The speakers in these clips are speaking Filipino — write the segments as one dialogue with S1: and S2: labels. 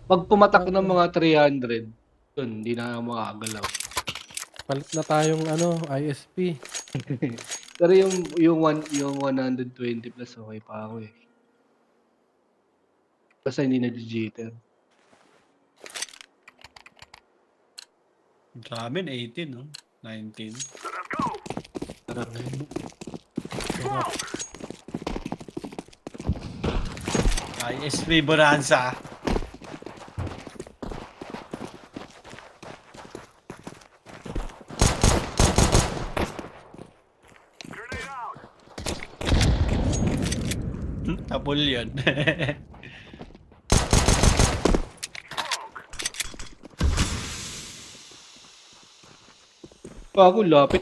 S1: Pag pumatak ng mga 300, yun, hindi na makagalaw.
S2: Palit na tayong ISP.
S1: Pero yung 120 plus okay pa ako eh. Basta hindi nag-jitter.
S3: Sa amin, 18, no? 19.
S1: Sarap.
S3: ISP Bonanza. Tapol yun.
S1: Ako lapit.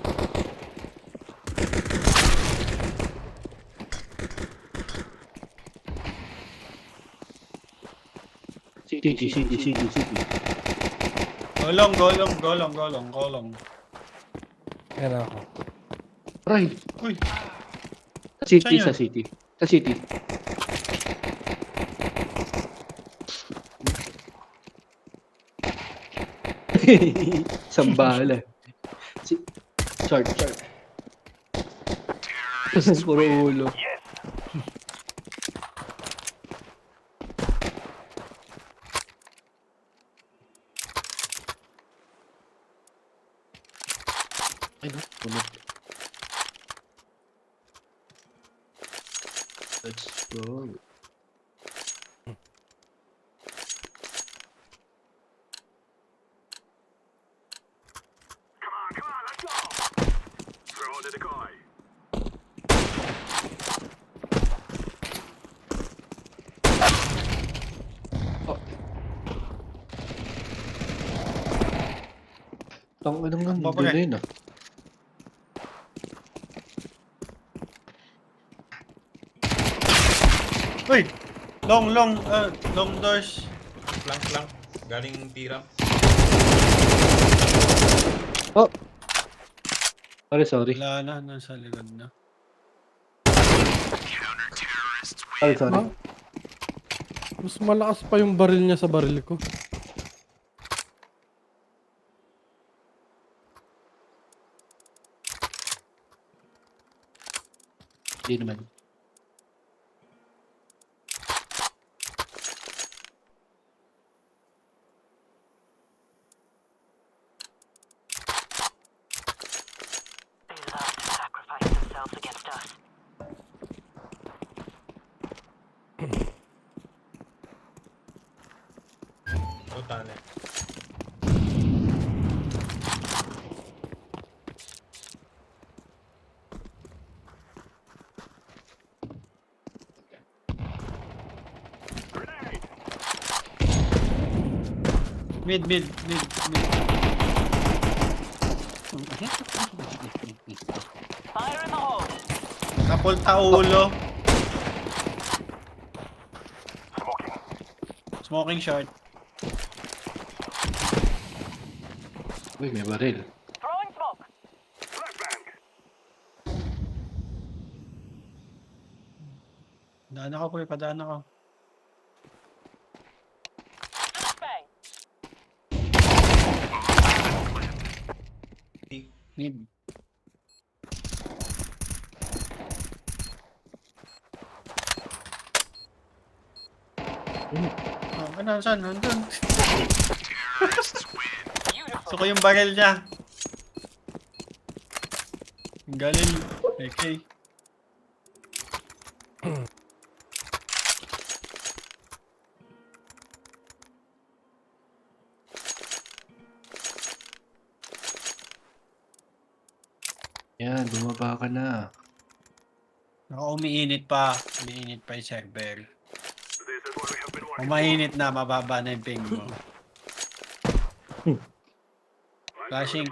S1: City.
S3: Golong.
S2: Yan ako.
S1: Aray.
S3: Uy,
S1: City,
S3: Saan
S1: sa city. Sa city. Sambala. Short. Puro ulo. Ay, no? Punot. Let's go. Oh. Tang anong nga,
S3: Baba
S1: hindi
S3: ka.
S1: na yun ah.
S3: uy! Long doors.
S4: Flank. Galing T-ramp.
S1: Oh! Sorry.
S3: Wala na, nasa likod na.
S1: Sorry.
S2: Ma? Mas malakas pa yung baril niya sa baril ko.
S1: Hindi naman.
S5: They love to sacrifice themselves against us.
S4: Tunnel.
S3: Mid.
S5: Fire in the hole.
S3: Tapol ulo. Smoking short.
S1: Uy, may baril.
S5: Throwing smoke.
S3: Daan ako, pre. Padaan ako.
S5: Bang.
S3: Mid. Oh, ano, saan? Nandun. Gusto ko yung baril niya. Ang galing. Okay.
S1: Yan, bumaba ka na.
S3: Ako umiinit pa. Umiinit pa yung server. Kung mainit na, mababa na yung ping mo. Flashing.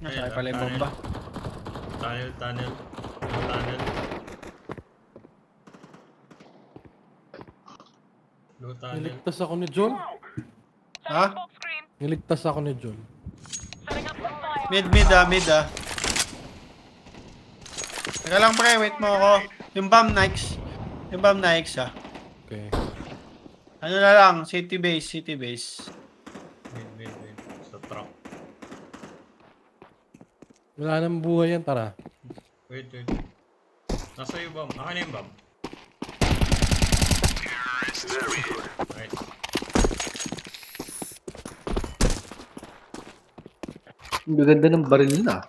S3: Nasakay pala yung bomba.
S4: Tunnel. Low tunnel.
S2: Niligtas ako ni John.
S3: Ha?
S5: Smoke screen.
S2: Niligtas ako ni John.
S5: Setting up some fire.
S3: Mid ah. Teka lang pre, wait mo ako. Yung bomb Nikes. Yung bomb Nikes ah.
S2: Okay.
S3: Ano na lang, city base, city base.
S4: Wait. Sa truck.
S2: Wala nang buhay yan, tara.
S4: Wait. Nasa iyo bomb. Akin na yung bomb. Nice.
S1: Ang ganda ng baril nila.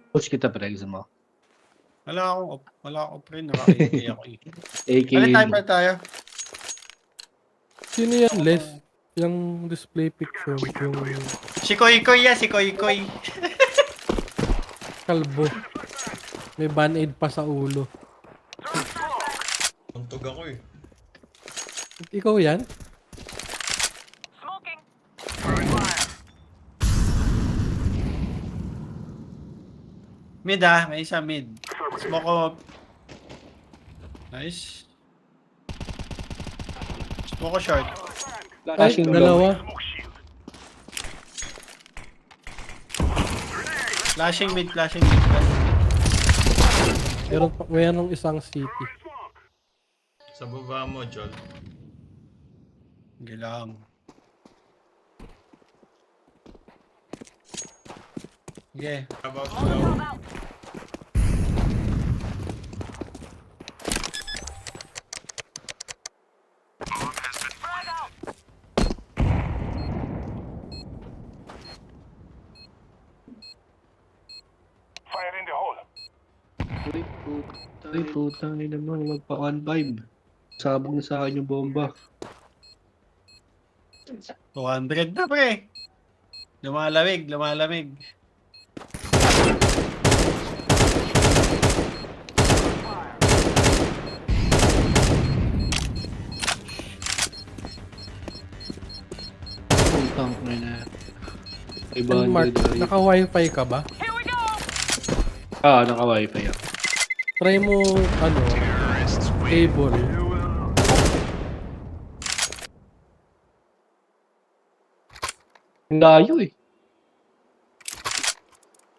S1: Push kita pre, gusto mo.
S3: Wala akong pre, naka-AK ako eh.
S1: AK
S3: Palit tayo.
S2: Sino yan, Les? Yung display picture, yung
S3: Si Koy yan, si Koy.
S2: kalbo. May band-aid pa sa ulo.
S4: Tuntog ako eh.
S2: Ikaw yan?
S5: Smoking.
S3: Mid ah, may isa mid. Smoke ko. Nice. Smoke ko short.
S2: Ay,
S1: Flashing
S2: dalawa.
S3: Flashing mid.
S2: Mayroong isang city.
S4: Sa baba mo, Jol.
S3: Hindi lang. Okay.
S4: About low.
S1: Ay, putang ina naman, magpa-1-5. Sabog na sa akin yung bomba.
S3: 200 na pre. Lumalamig.
S1: Putang ina.
S2: Mark,
S1: 500.
S2: naka-wifi ka ba?
S5: Here we go.
S1: Naka-wifi ako.
S2: Try mo, cable.
S1: Ang layo eh.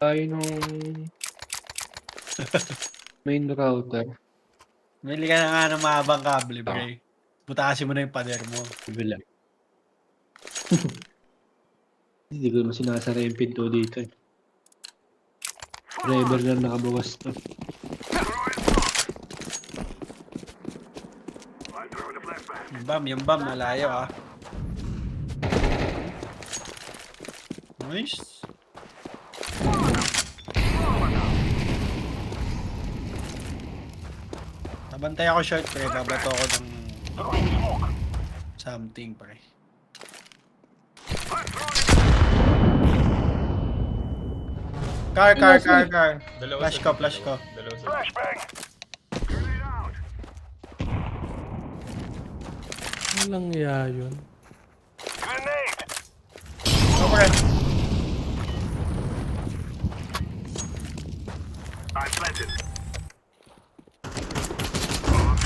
S1: Layo nung main router.
S3: Bili ka na nga ng mahabang kable pre. Butasin mo na yung pader mo.
S1: Bila. Hindi ko naman sinasara yung pinto dito eh. Driver lang nakabawas to.
S3: Yung bomb, malayo ah. Nice. Nabantay ako short pre, babato ako ng something pre. Car.
S4: Dalawa
S3: Flash ko.
S4: Dalawa sa
S2: Walang iya yun.
S3: Go pre.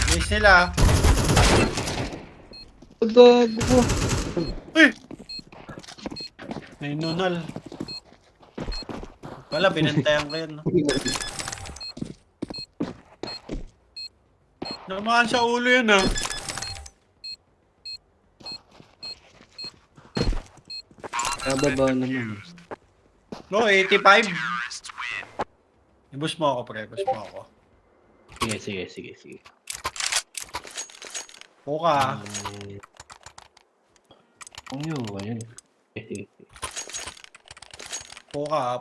S3: Base nila.
S1: Gago ko.
S3: Uy! May nunal. Wala, binantayan ko yun. No? Namaan sa ulo yun ah.
S1: Nababa naman.
S3: No, 85. I-boost mo ako pre, boost mo ako.
S1: Sige.
S3: Puka.
S1: Ang yun, ayun. Sige.
S3: Puka.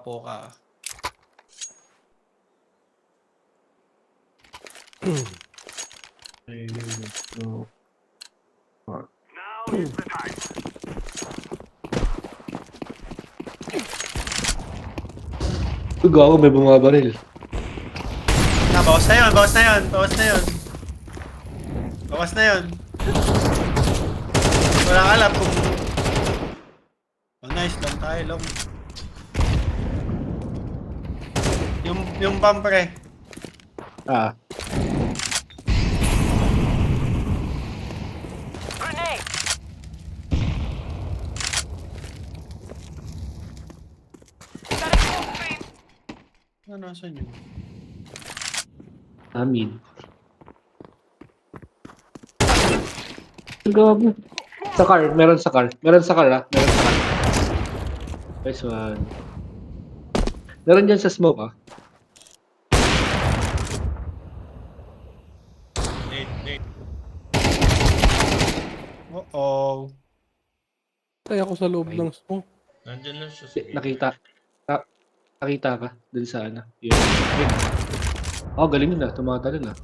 S1: Ayun. So, Gago, may bumabaril.
S3: Bawas na yun. Walang alam kung... Oh, nice lang tayo, long. Yung bomb pre.
S5: Grenade.
S3: Nasaan yun?
S1: Amin. Gago. Sa car, meron sa car. Meron sa car ah. Meron sa car. Nice one. Meron dyan sa smoke ah.
S4: Nate.
S3: Uh-oh.
S2: Tay ako sa loob
S1: Ay.
S2: ng smoke.
S4: Nandyan lang siya sa gate.
S1: Nakita. Nakita ka dun sa ano. Yun. Wait. Oh, galing yun ah. Tumatalon ah.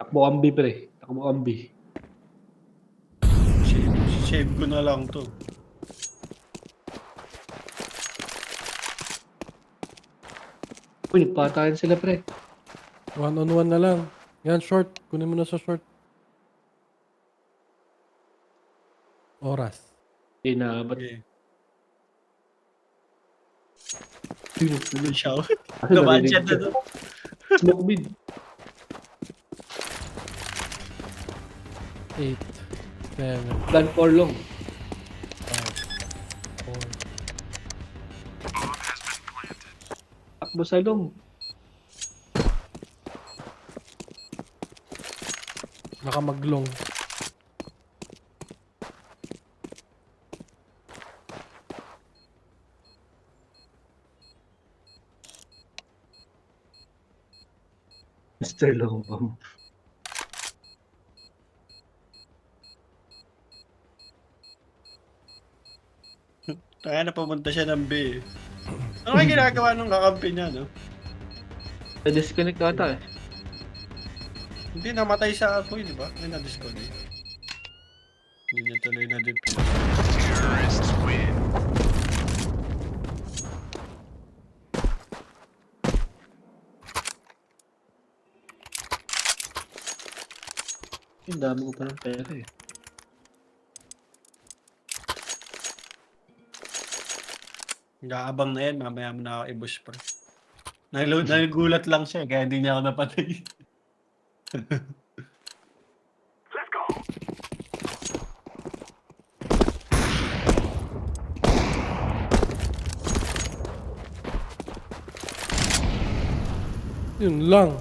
S1: Takbo ambi pre. Takbo ambi.
S3: Save ko na lang to.
S1: Uy, patayin sila pre.
S2: 1-on-1 na lang. Yan, short. Kunin mo na sa short. Oras.
S1: Eh na, ba't?
S3: Okay.
S1: Ano
S3: Siya.
S1: Kasi
S3: Naman
S1: narinig
S3: siya
S1: ko.
S3: doon.
S1: Smoke mid.
S2: 8, 7,
S1: Plan for long.
S2: 5, 4.
S1: Takbo sa long.
S2: Nakamaglong.
S1: Mr. Long Bomb.
S3: Kaya na pumunta siya ng B. Ano kayo ginagawa nung kakampi niya, no?
S1: Na-disconnect ata eh.
S3: Hindi, namatay sa apoy, di ba? Ay, na-disconnect. Hindi niya tuloy na-defuse.
S1: Ang dami ko pa ng pera eh.
S3: Nag-aabang na yan, mamaya mo na ako i-bush pa. Nagulat lang siya, kaya hindi niya ako napatay.
S2: Yun lang.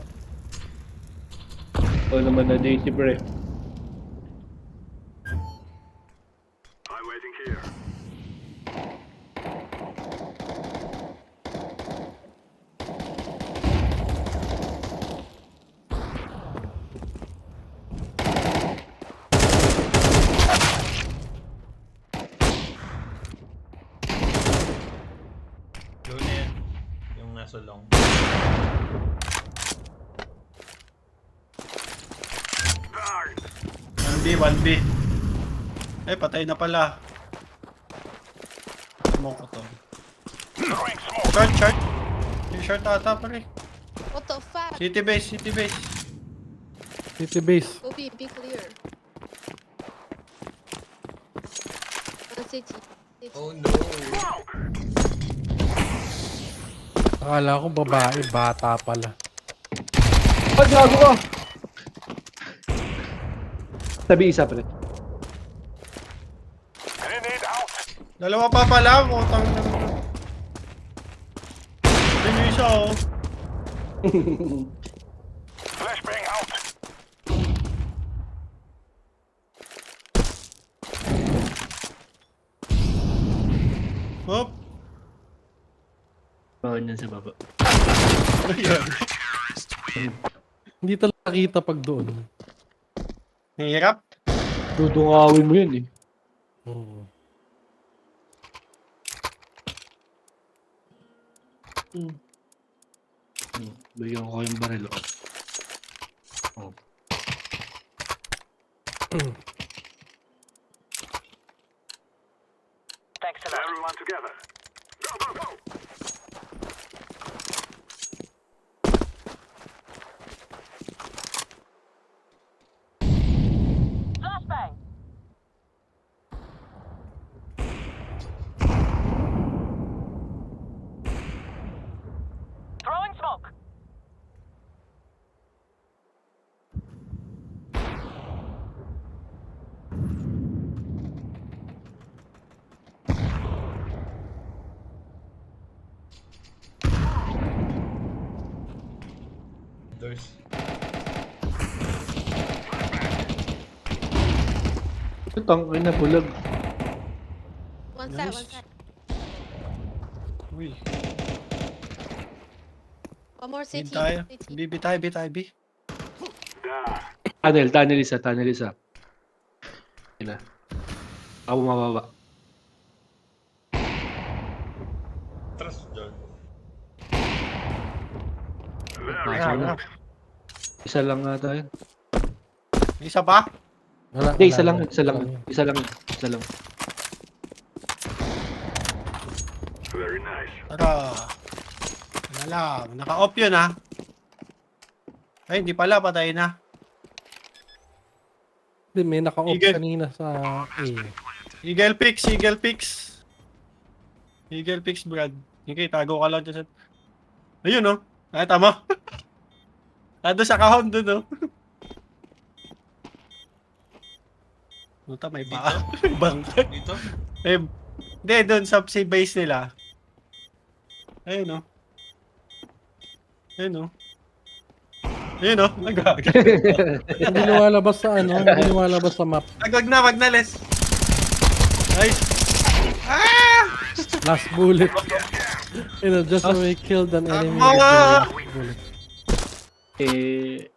S1: O naman na Daisy pre.
S4: Yun na yan. Yung nasa long.
S3: 1B. Eh, patay na pala. Smoke ko to. Short. Yung short ata pare.
S6: What the fuck?
S3: City base.
S2: City base.
S6: Obi, be clear. City.
S4: Oh no!
S2: Akala ko babae, bata pala.
S1: Ay, gago ka! Sabi isa pre.
S3: Dalawa pa pala, utang na. Yun yung isa, oh. Hop.
S1: Bawal yan sa baba.
S3: Ayan.
S2: Hindi talaga kita pag doon.
S3: Hirap.
S1: Dudungawin mo yun eh.
S2: Hmm.
S1: Bigyan ko yung baril. Oh.
S5: Thanks a lot. Flashbang. Throwing smoke.
S4: doors.
S1: Ito, ay nabulag.
S6: One side,
S3: Nice.
S6: one side.
S3: Uy,
S6: One more
S3: mid
S6: city.
S3: tayo.
S6: City.
S3: B tayo, B tayo, B.
S1: Tunnel isa, tunnel isa. Yun na. Ako bumababa.
S4: Trust, John.
S1: Pasok na. Isa lang nga tayo.
S3: May isa pa?
S2: Wala,
S1: Hindi,
S2: wala,
S1: isa lang,
S2: wala.
S1: isa lang.
S2: Wala.
S1: Isa lang, isa lang.
S3: Tara. Wala lang. Naka-off yun ha. Ay, hindi pala. Patay na.
S2: Hindi, may naka-off
S3: Eagle.
S2: kanina sa A.
S3: Eagle Pix, Eagle Pix. Eagle Pix, Brad. Okay, tago ka lang dyan sa... Ayun, no? Nakita mo? Nado sa kahon doon, no? Puta, may paa. Bangkag.
S4: Dito?
S3: Eh, hindi, doon sa si base nila. Ayun, no? Ayun, no? Ayun, no? Nagagag.
S2: Hindi lumalabas sa ano, hindi lumalabas sa map.
S3: Wag na, Les. Nice. Ah!
S2: Last bullet. You know, just when we killed an enemy with the
S3: Ah!
S2: last bullet.
S1: Eh,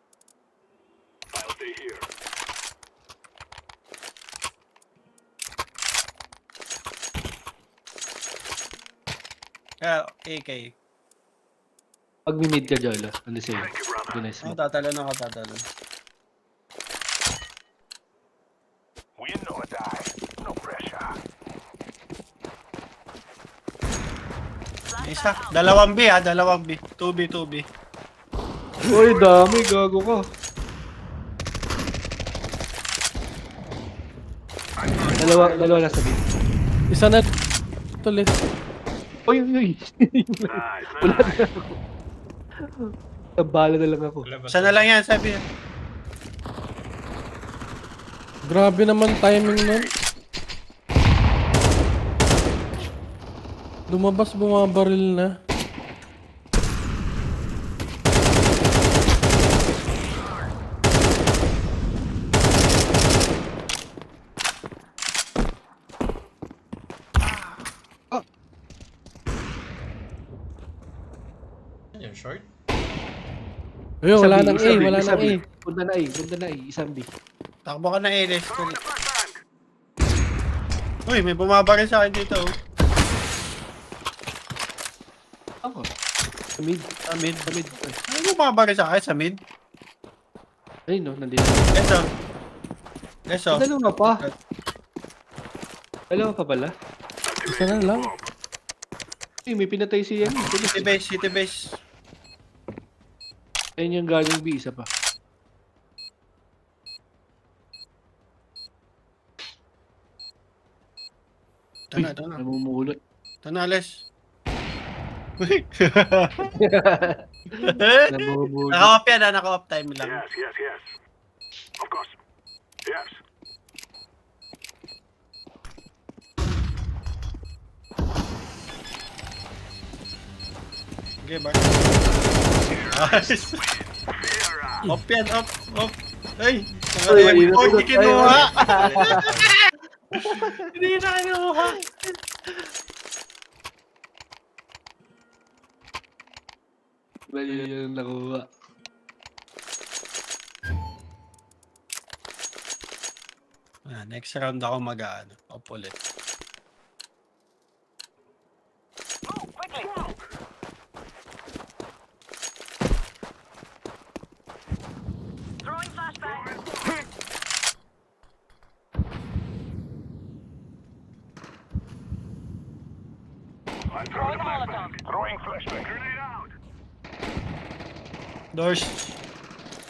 S3: Kaya, AK.
S1: pag mid ka, Jolo, ano sa'yo? Organize mo.
S3: Tatalon ako, tatalon. Isa. Dalawang B ha, dalawang B. 2B, 2B.
S1: Uy, dami, gago ka. Dalawa na sa mid.
S2: Isa na tulis.
S1: Uy, uy, uy. Wala na ako. Nabala na lang ako.
S4: Labas.
S3: Isa na lang yan, sabi niya.
S2: Grabe naman timing nun. Lumabas, bumabaril na.
S4: Yan, short?
S2: Ayun,
S1: Isang
S2: wala
S1: B,
S2: nang A,
S1: isang B,
S2: wala
S1: isang
S2: nang A.
S1: B. Punta na A, punta na A, isang B.
S3: Takbo ka na Elis. Uy, may bumabaril sa akin dito. Oh.
S1: Ako. Sa mid.
S3: Sa mid. Sa mid. Ano bumabaril sa akin? Sa mid?
S1: Ayun no, nandito.
S3: Eso. Eso.
S1: Dalawa pa. Dalawa pa pala.
S2: Isa na lang.
S1: Ay, may pinatay si yan.
S3: City base, city base.
S1: Ayun yung galing B, isa pa.
S3: Ito na, ito na.
S1: Namumulot.
S3: Ito na, Les. Uy.
S1: Namumulot.
S3: Naka-off yan, naka-off time lang. Okay, Bart. Nice. Off yan, off, off. Ay,
S1: Uy,
S3: oh, hindi kinuha.
S1: ay.
S3: Hindi na kinuha.
S1: Mali yung nakuha.
S3: Next round ako mag-ano, off ulit.
S5: Throwing flashbang. Throwing a Molotov.
S3: Doors.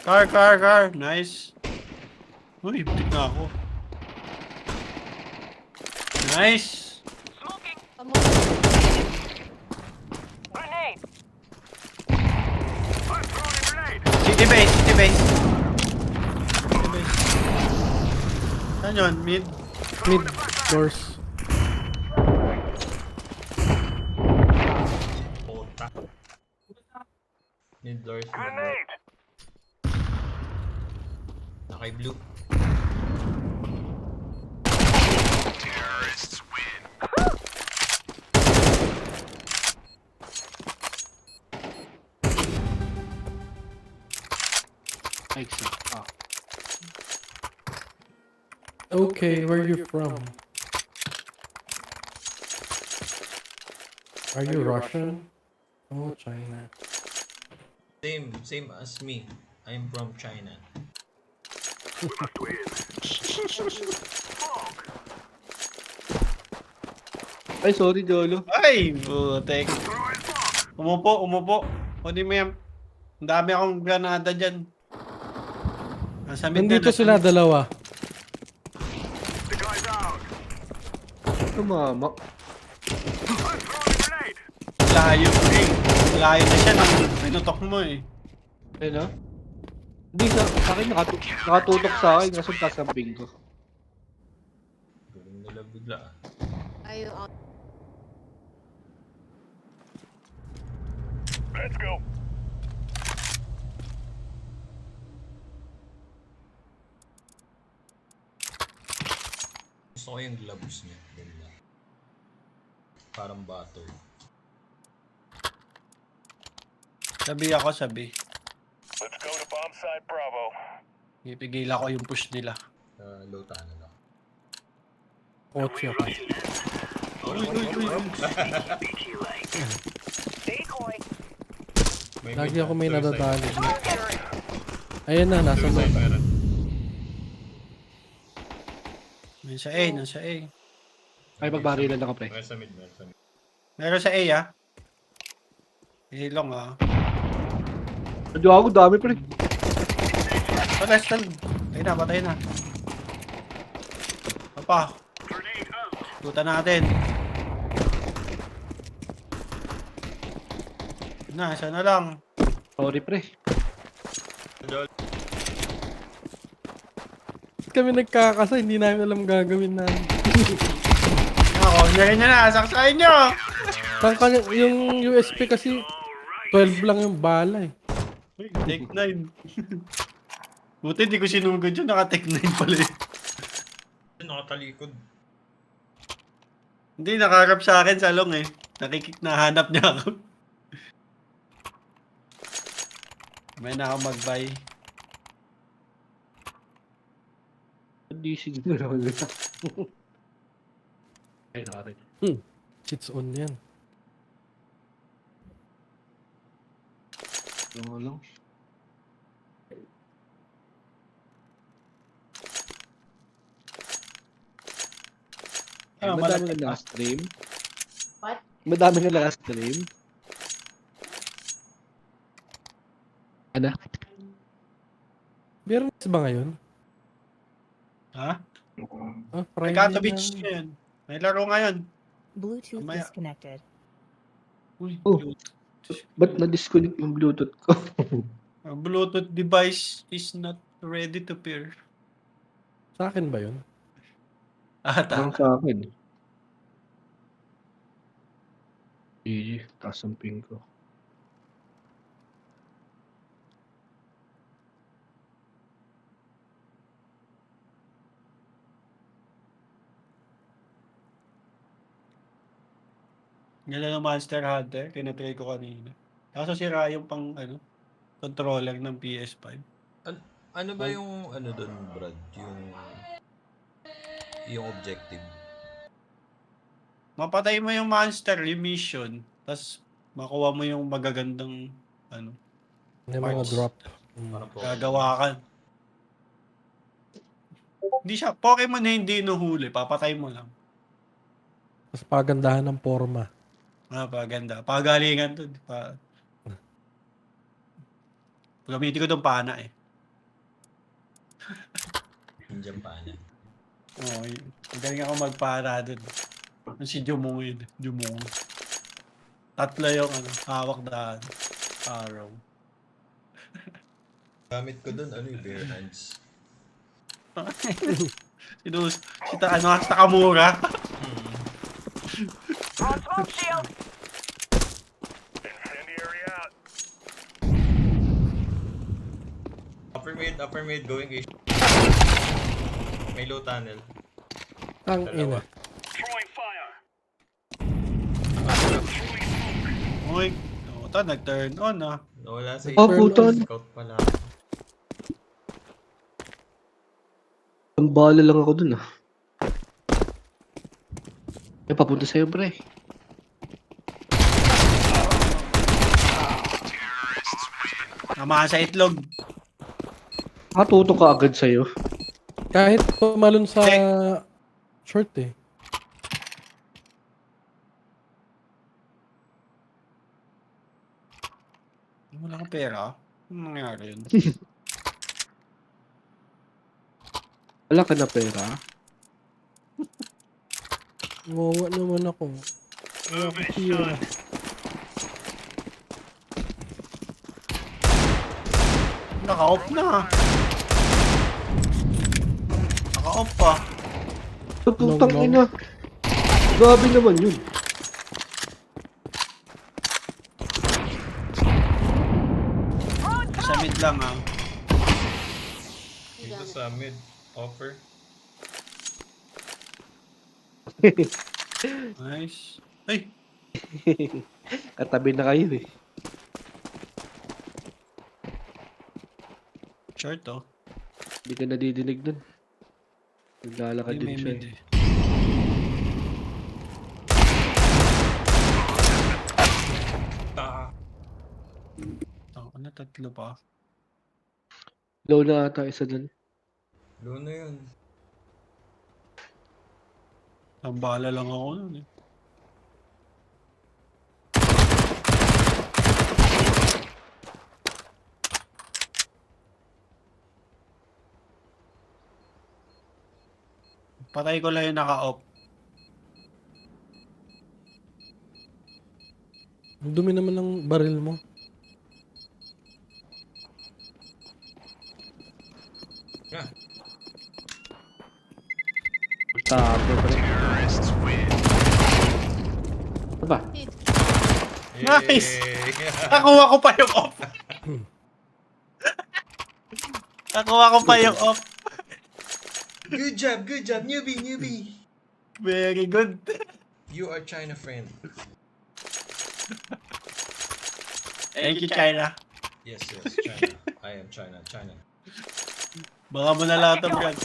S3: Car. Nice. Uy, butik na ako. Nice.
S5: Smoking.
S6: One more.
S5: Grenade.
S3: City base, city base. City base. Saan yun? Mid?
S2: Mid doors.
S4: Puta. Need doors. Grenade! Kay Blue.
S1: Thanks. Ah.
S2: Okay, where are you from? Are you Russian? Oh, China.
S4: Same as me. I'm from China.
S1: Ay, sorry, Jolo.
S3: Ay, butek. Umupo. Kunin mo yan. Ang dami akong granada dyan. Nasa mid na,
S2: Nandito
S3: nasa
S2: sila
S3: mid.
S2: dalawa.
S1: Tumama.
S3: Layo eh. Layo na siya nang pinutok mo eh.
S1: Ayun, ah. Hindi, sa akin nakatutok sa akin kasi taas ang ping ko.
S4: Galing nila bigla.
S6: Are you on?
S4: Gusto ko yung gloves niya. Ganda. Parang bato.
S3: Sabi.
S7: Let's go to bomb site Bravo.
S3: Ipigil ako yung push nila.
S4: Low tunnel ako.
S2: Kotse ako. Lagi ako may nadadali. Ayun na, nasa loob.
S3: Nasa A.
S1: Ay, pagbarilan ako, pre.
S4: Meron sa mid.
S3: Meron sa A ah. Ilong ah.
S1: Medyo ako, dami, pre.
S3: Patay na. Papa. Tuta natin. Isa na lang.
S1: Sorry, pre.
S2: Kami nagkakasa, hindi namin alam gagawin namin.
S3: Ako, nyarin nyo na. Saksayin nyo.
S2: Yung USP kasi 12 lang yung bala eh.
S3: Uy, Tech 9. Buti di ko sinugod yun. Naka-Tech 9 pala eh.
S4: Nakatalikod.
S3: Hindi, nakaharap sa akin sa long eh. Nahanap niya ako. May na ako mag-buy.
S1: Hindi siguro lang. Ay, nakarin.
S2: Cheats on yan.
S1: Ano lang. Madami na last stream.
S6: What?
S1: Madami na last stream. Ano?
S2: Meron ba ngayon?
S3: Ha?
S2: Ah,
S3: May
S2: Friday
S3: Katowice
S2: na.
S3: ngayon. May laro ngayon.
S8: Bluetooth
S3: Mamaya.
S8: disconnected.
S3: Uy,
S1: Oh. Ba't na-disconnect yung Bluetooth ko?
S3: Ang Bluetooth device is not ready to pair.
S2: Sa akin ba yun?
S1: Parang
S3: Ata.
S1: sa akin. GG, taas ang ping ko.
S3: Yan lang ang Monster Hunter. Tinatry ko kanina. Kaso sira yung pang controller ng PS5.
S4: Ano ba yung doon, Brad? Yung objective.
S3: Mapatay mo yung monster, yung mission. Tapos makuha mo yung magagandang
S2: May mga
S3: Parts.
S2: drop.
S4: Parang
S3: gagawa ka. Hindi siya, Pokemon na hindi inuhuli. Papatay mo lang.
S2: Mas pagandahan ng forma.
S3: Paganda. Pagalingan to. Gamitin ko itong pana eh.
S4: Indian pa niya.
S3: Oo, magaling ako magpana dun. Yung si Jumong yun. Jumong. Tatlo yung hawak na araw.
S4: Gamit ko doon, bare hands.
S3: Si Takamura.
S5: On smoke shield.
S7: Incendiary out.
S4: Upper mid, going A. May low tunnel.
S2: Ang
S4: Dalawa.
S2: ina.
S7: Throwing fire.
S3: Uy, ito, nag-turn on ah.
S4: Nawala sa
S1: Oh, puton.
S4: Scout pala.
S1: Ang bala lang ako dun ah. Ay, papunta sa'yo, pre.
S3: Namaan sa itlog.
S1: Tutok ka agad sa'yo.
S2: Kahit pumalon sa short eh.
S3: Wala kang pera. Ano nangyari yun?
S1: Wala ka na pera.
S2: Wawa naman ako. Wala akong tira.
S3: Naka-off na. Naka-off pa.
S1: Putang
S2: Long.
S1: ina. Grabe naman yun.
S3: Sa mid lang ah.
S4: Dito sa mid. Offer.
S3: Nice. Ay,
S1: Katabi na kayo eh.
S3: short oh.
S1: Hindi ka nadidinig dun. Naglalakad
S3: Hindi,
S1: din
S3: may
S1: siya
S3: mid
S1: eh.
S3: eh.
S4: Ah.
S3: Ano, tatlo pa.
S1: Low na ata isa dun.
S4: Low na yun.
S3: Nambala lang ako nun eh. Patay ko lang yung naka-off.
S2: Ang dumi naman ng baril mo.
S4: Ah.
S1: Tapo pre. Ano ba?
S3: Nice!
S4: Yay!
S3: Nakuha ko pa yung off. Nakuha ko pa yung off.
S4: Good job, newbie.
S3: Very good.
S4: You are China friend.
S3: Thank you, China.
S4: Yes, China. I am China.
S3: Baka mo na lang ito, Brad.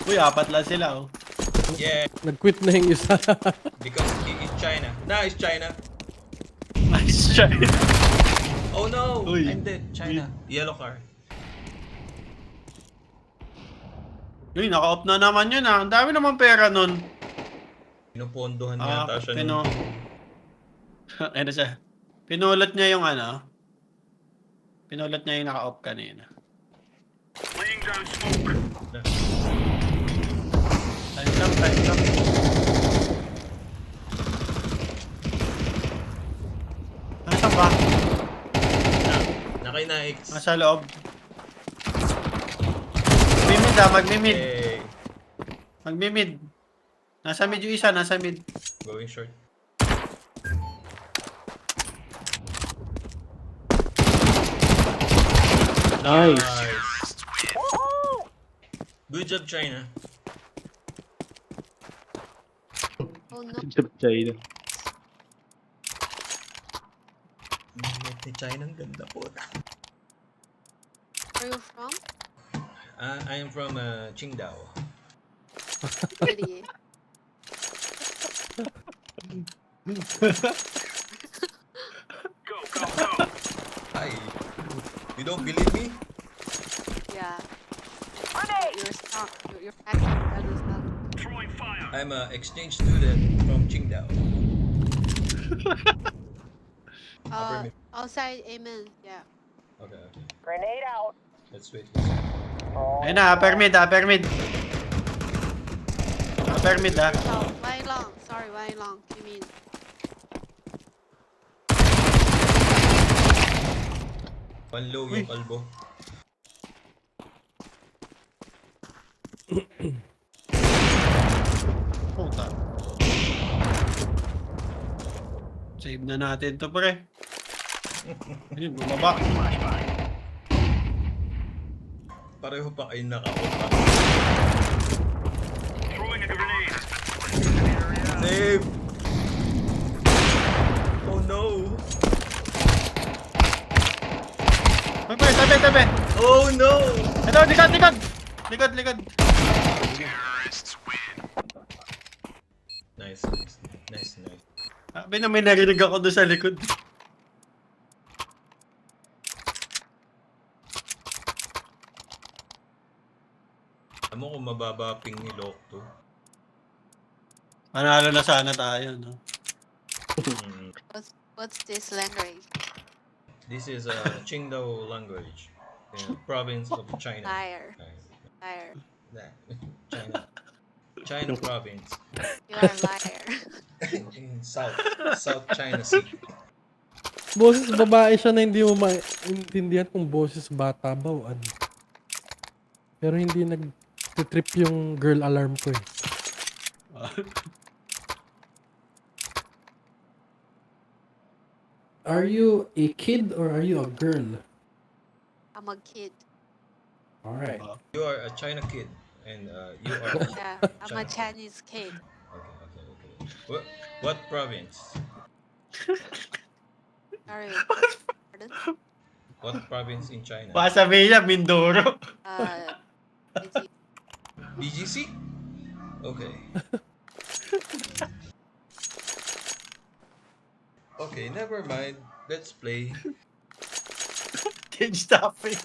S3: Uy, 4 lang sila, oh.
S4: Yeah,
S2: Nag-quit na yung isa.
S4: because he is China. Nice, China.
S3: Nice China.
S4: Oh no,
S3: Uy.
S4: I'm dead. China. Yellow car.
S3: Uy, naka-off na naman yun, ah. Ang dami naman pera nun.
S4: Pinupondohan
S3: Ah,
S4: yata siya nun.
S3: Ano siya? Pinulot niya yung ano. Pinulot niya yung naka-off kanina.
S7: Laying down smoke.
S3: Time lang. Nasaan ba?
S4: Nakainaix.
S3: Nasa loob. Magmimid.
S4: Hey,
S3: Magmimid. Nasa mid yung isa, nasa mid.
S4: going short.
S1: Nice.
S4: Good job, China.
S6: Oh no.
S1: China.
S4: Net ni China, ang ganda po.
S6: Where you from?
S4: I am from Qingdao.
S6: Really?
S7: Go.
S4: Hi. You don't believe me?
S6: Yeah. You're strong. You're accent better stuff.
S7: Throwing fire.
S4: I'm an exchange student from Qingdao.
S6: Outside, amen. Yeah.
S4: Okay.
S5: Grenade out.
S4: Let's wait.
S3: Ayun na, upper mid. Upper mid, ah.
S6: Oh, why long? Sorry, why long? You mean?
S4: Panlow yung kalbo.
S3: Puta. Save na natin to, pre. Ayun, bumaba.
S4: Pareho pa kayo naka-off.
S7: Throwing a grenade.
S4: Save! Oh no!
S3: Tabi.
S4: Oh no!
S3: Ito, likod. Likod.
S4: Nice.
S3: Sabi na may narinig ako doon sa likod.
S4: Alam mo kung mababa ping ni Lok to.
S3: Panalo na sana tayo, no?
S4: Hmm.
S6: What's this language?
S4: This is a Qingdao language. Province of China.
S6: Liar. Liar.
S4: China province.
S6: You are a liar.
S4: In South China Sea.
S2: Boses babae siya na hindi mo maintindihan kung boses bata ba o ano. Pero hindi nag-trip yung girl alarm ko eh. Are you a kid or are you a girl?
S6: I'm a kid.
S2: Alright.
S4: You are a China kid, and you are.
S6: Yeah, I'm a Chinese kid.
S4: Okay. What province?
S6: Sorry. Pardon?
S4: What province in China?
S3: Baka sabihin niya, Mindoro.
S6: It's-
S4: BGC? Okay. Okay, never mind. Let's play.
S3: Change topic.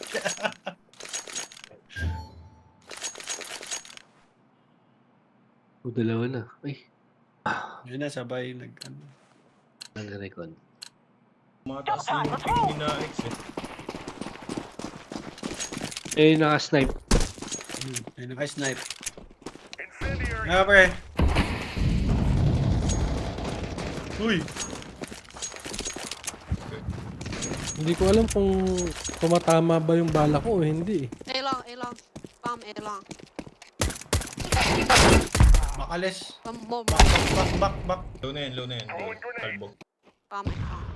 S1: O, dalawa na. Ay,
S3: Yun na, sabay ano.
S1: nag-recon.
S4: Mataas na yung ping ni Naix eh.
S1: Eh, naka-snipe.
S3: Ayun, naka-snipe. Nga, pre. Uy!
S2: Hindi ko alam kung tumatama ba yung bala ko o hindi eh.
S6: A long. Bomb A long.
S3: Makalis.
S6: One more.
S3: Back.
S4: Low na yan. Kalbo.
S6: Bomb A long.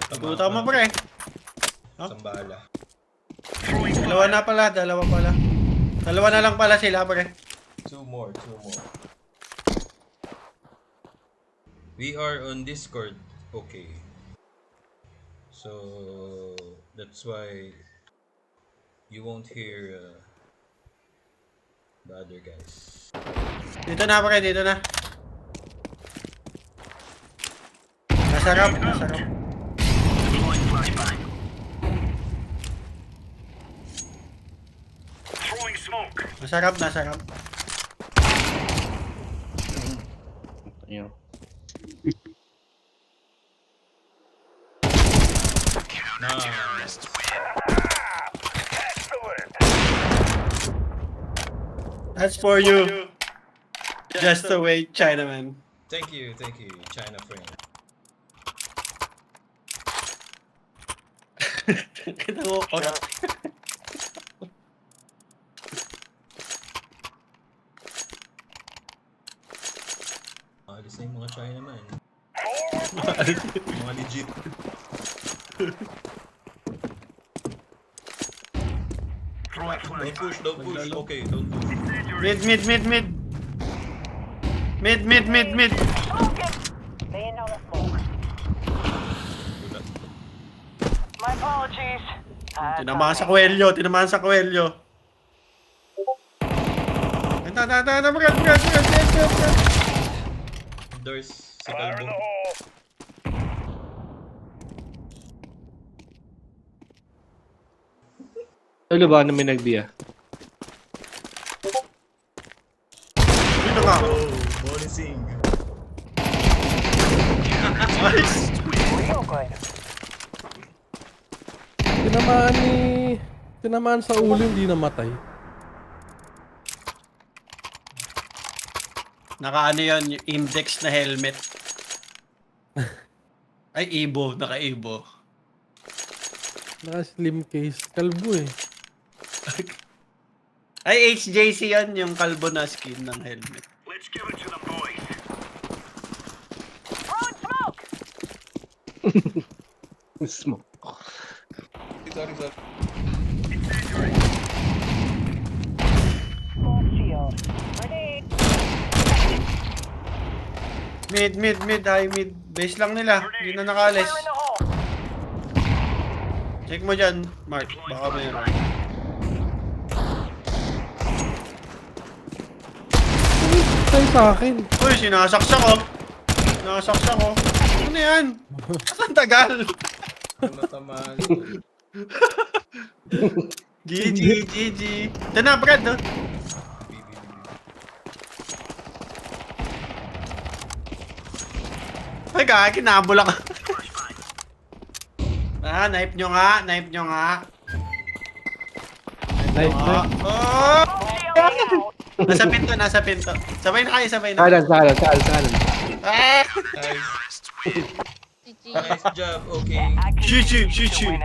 S3: Pagkuta mo, pre.
S4: Sambala.
S3: Dalawa na lang pala sila, pre.
S4: Two more. We are on Discord. Okay. So that's why you won't hear the other guys.
S3: Dito na, pre. Dito na. Nasarap.
S7: Throwing smoke.
S3: Nasarap.
S1: Ayun.
S4: Nice.
S3: That's for you. Just the way, Chinaman.
S4: Thank you, China friend.
S3: Kita mo, okay.
S4: Alis na yung mga China man. Mga legit. Don't push. Okay, don't push.
S3: Mid.
S5: Laying down the smoke. My apologies.
S3: Tinamaan sa Coelho.
S4: Doors, si Kalbo.
S1: Ano ba na may nag-B ah?
S3: Dito ka.
S4: Oh, Bonnie Singh.
S3: Nice.
S5: Real good.
S2: Tinamaan sa ulo, hindi namatay.
S3: Naka-ano yun, yung index na helmet. Ay, Ibo. Naka-Ibo.
S2: Naka-slim case. Kalbo eh.
S3: Ay, HJC yan, yung kalbo na skin ng helmet.
S7: Let's give it to them, boys.
S5: Throwing smoke.
S1: Smoke.
S4: Sorry.
S3: Mid, high mid. Base lang nila. Hindi na nakalis. Check mo dyan, Mark. Baka mayroon.
S2: Tayo sa akin.
S3: Uy, sinasaksak ko. Sinasaksak ko. Ano yan? Ang tagal.
S4: Matamaan.
S3: GG. Ito na, Brad, no? Ay, gagi, nabula ka. Knife nyo nga.
S2: Nice,
S3: Ah,
S2: nice.
S3: oh! Nasa pinto. Sabay na kayo.
S1: Kanan.
S3: Ah!
S4: Nice.
S6: GG.
S4: Nice job. Okay.
S3: Shoot.
S5: Winning.